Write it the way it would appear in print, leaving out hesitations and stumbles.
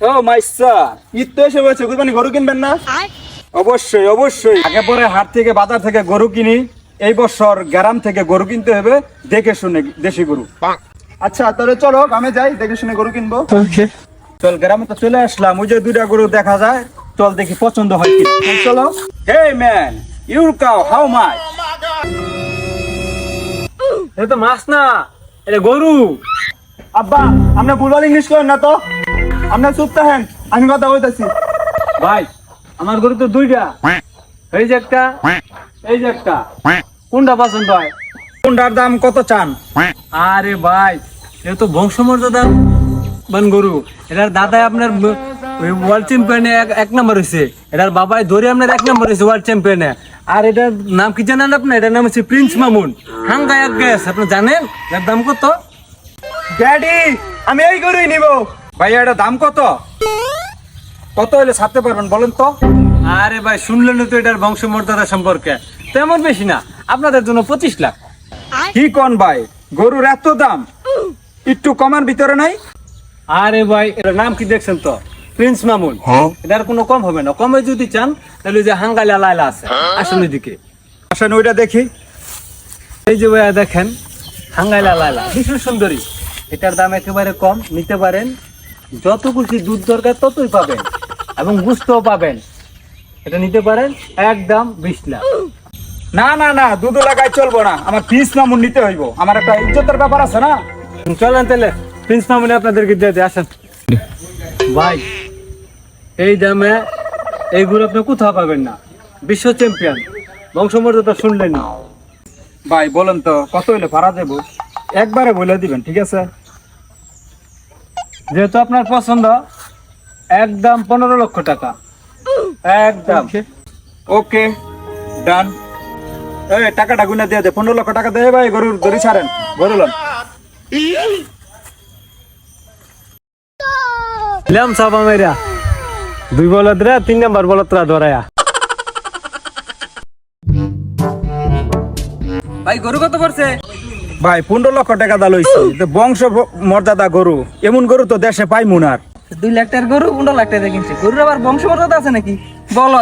ও মাইসা, ঈদ তো এসে হয়েছে, কুরবানি গরু কিনবেন না? অবশ্যই অবশ্যই, আগে পরে হাট থেকে বাজার থেকে গরু কিনি। এই বছর গ্রাম থেকে গরু কিনতে হবে, দেখে শুনে দেশি গরু। আচ্ছা তাহলে চলো আমি যাই, দেখে শুনে গরু কিনবো। চল, গ্রামে তো চলে আসলাম, ওই যে দুইটা গরু দেখা যায়, চল দেখি পছন্দ হয় কি। চলো। Hey man, your cow how much? এটা তো মাছ না, এটা গরু। আব্বা, আপনি ভুলভাল ইংলিশ করেন না তো, আপনার চুপ থাকেন, আমি কথা বলতেছি। ভাই, আমার গরু তো দুইটা, এই যে একটা, এই যে একটা। কোনটা পছন্দ হয়? কোনটার দাম কত চান? আরে ভাই, এটা তো বংশমর্যাদা বান গরু। এটার দাদাই আপনার ওয়ার্ল্ড চ্যাম্পিয়নে এক নম্বর হয়েছে, এটার বাবাই ধরে আপনার এক নম্বর হয়েছে ওয়ার্ল্ড চ্যাম্পিয়নে। আর এটার নাম কি জানেন আপনি? এটার নাম হচ্ছে প্রিন্স মামুন। হাঙ্গাই এক গ্যাস, আপনি জানেন এর দাম কত? ড্যাডি, আমি এই গরুই নিব। ভাইয়া, এটা দাম কত? কত হলে ছাড়তে পারবেন বলেন তো? আরে ভাই, শুনলেন তো এটার বংশমর্যাদা সম্পর্কে, তেমন বেশি না, আপনাদের জন্য 25 লাখ। কি কোন ভাই, গরুর এত দাম, একটু কমার ভিতরে নাই? আরে ভাই, এটার নাম কি দেখছেন তো? প্রিন্স মামুন। এটার কোনো কম হবে না, কমে যদি চান তাহলে যে হাঙ্গাইলা লাইলা আছে আসলে দিকে আসেন ওইটা দেখি। এই যে ভাইয়া দেখেন, হাঙ্গাইলা লাইলা ভীষণ সুন্দরী। এটার দাম একেবারে কম, নিতে পারেন, যত খুশি দুধ দরকার ততই পাবেন এবং গুস্তও পাবেন। এটা নিতে পারেন, একদম 20 লাখ। না না না, দুধ লাগাই চলবো না, আমার পিস মামুন নিতে হইব, আমার একটা ইজ্জতের ব্যাপার আছে না। চলেন তাহলে প্রিন্স মামুন আপনাদেরকে দিয়ে দিয়ে আসেন। ভাই, এই দামে এইগুলো আপনি কোথাও পাবেন না, বিশ্ব চ্যাম্পিয়ন, বংশমর্যাদা শুনলেন না। ভাই বলেন তো কত হইলে ভাড়া দেবো, একবারে বলে দিবেন, ঠিক আছে? যেহেতু আপনার পছন্দ, একদম 15 লক্ষ টাকা, একদম। ওকে, ডান। এই টাকাটা গুনা দিয়ে দে, 15 লক্ষ টাকা দেয় ভাই, গরুর দড়ি ছাড়েন, গরু লন। লেম সাবা মেরা 2 বলদ রে, 3 নাম্বার বলদ রা ধরায়া। ভাই, গরু কত পড়ছে? ভাই 15 লক্ষ টাকা দা লইছি, বংশ মর্যাদা গরু, এমন গরু তো দেশে পাই মুনার। 2 লাখ টাকার গরু 15 লাখ টাকা কিনছে। গরুর আবার বংশমর্যাদা আছে নাকি? বলো